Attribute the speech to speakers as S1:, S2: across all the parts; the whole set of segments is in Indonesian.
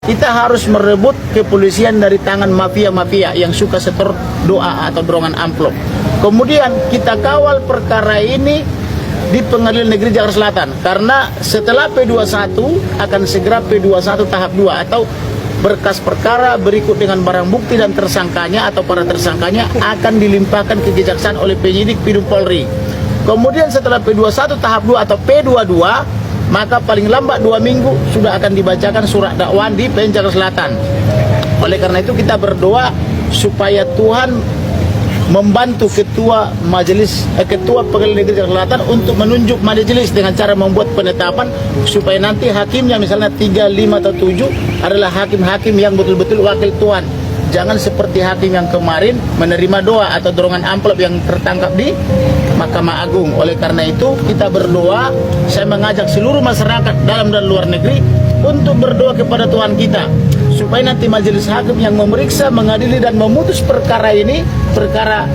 S1: Kita harus merebut kepolisian dari tangan mafia-mafia yang suka setor doa atau dorongan amplop. Kemudian kita kawal perkara ini di Pengadilan Negeri Jakarta Selatan, karena setelah P21 akan segera P21 tahap 2 atau berkas perkara berikut dengan barang bukti dan tersangkanya atau para tersangkanya akan dilimpahkan ke Kejaksaan oleh penyidik Pidum Polri. Kemudian setelah P21 tahap 2 atau P22, maka paling lambat 2 minggu sudah akan dibacakan surat dakwaan di PN Jakarta Selatan. Oleh karena itu kita berdoa supaya Tuhan membantu ketua Pengadilan Negeri Jakarta Selatan untuk menunjuk majelis dengan cara membuat penetapan supaya nanti hakimnya misalnya 3, 5 atau 7 adalah hakim-hakim yang betul-betul wakil Tuhan. Jangan seperti hakim yang kemarin menerima doa atau dorongan amplop yang tertangkap di Mahkamah Agung. Oleh karena itu kita berdoa, saya mengajak seluruh masyarakat dalam dan luar negeri untuk berdoa kepada Tuhan kita supaya nanti majelis hakim yang memeriksa, mengadili dan memutus perkara ini, perkara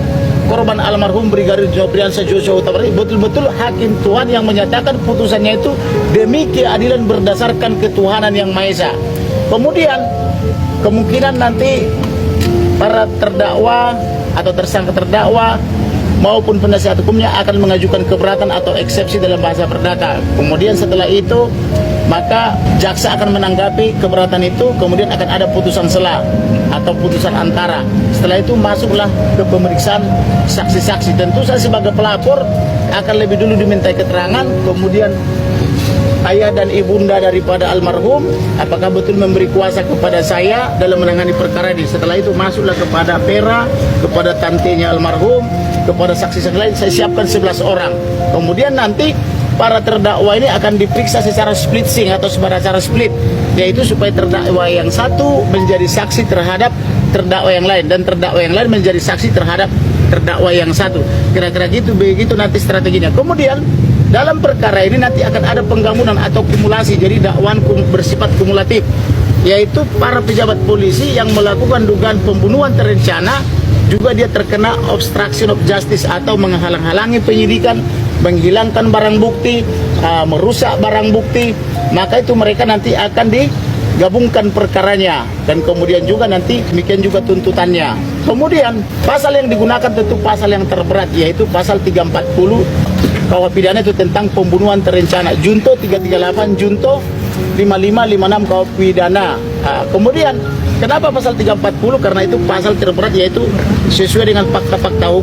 S1: korban almarhum Brigadir Nopriansyah Joshua Huta Barat, betul-betul hakim Tuhan yang menyatakan putusannya itu demi keadilan berdasarkan ketuhanan yang Maha Esa. Kemudian kemungkinan nanti para terdakwa atau tersangka terdakwa maupun penasihat hukumnya akan mengajukan keberatan atau eksepsi dalam bahasa perdata. Kemudian setelah itu maka jaksa akan menanggapi keberatan itu, kemudian akan ada putusan sela atau putusan antara. Setelah itu masuklah ke pemeriksaan saksi-saksi. Tentu saya sebagai pelapor akan lebih dulu dimintai keterangan, kemudian ayah dan ibunda daripada almarhum apakah betul memberi kuasa kepada saya dalam menangani perkara ini. Setelah itu masuklah kepada Pera, kepada tantenya almarhum, kepada saksi-saksi lain. Saya siapkan 11 orang. Kemudian nanti para terdakwa ini akan diperiksa secara splitsing atau secara split, yaitu supaya terdakwa yang satu menjadi saksi terhadap terdakwa yang lain dan terdakwa yang lain menjadi saksi terhadap terdakwa yang satu. Kira-kira gitu, begitu nanti strateginya. Kemudian dalam perkara ini nanti akan ada penggabungan atau kumulasi, jadi dakwaan bersifat kumulatif, yaitu para pejabat polisi yang melakukan dugaan pembunuhan terencana juga dia terkena obstruction of justice atau menghalang-halangi penyidikan, menghilangkan barang bukti, merusak barang bukti, maka itu mereka nanti akan digabungkan perkaranya dan kemudian juga nanti demikian juga tuntutannya. Kemudian pasal yang digunakan tentu pasal yang terberat, yaitu pasal 340 KUH pidana itu tentang pembunuhan terencana, junto 338, junto 5556 KUH pidana. Kemudian kenapa pasal 340? Karena itu pasal terberat, yaitu sesuai dengan fakta-fakta hukum.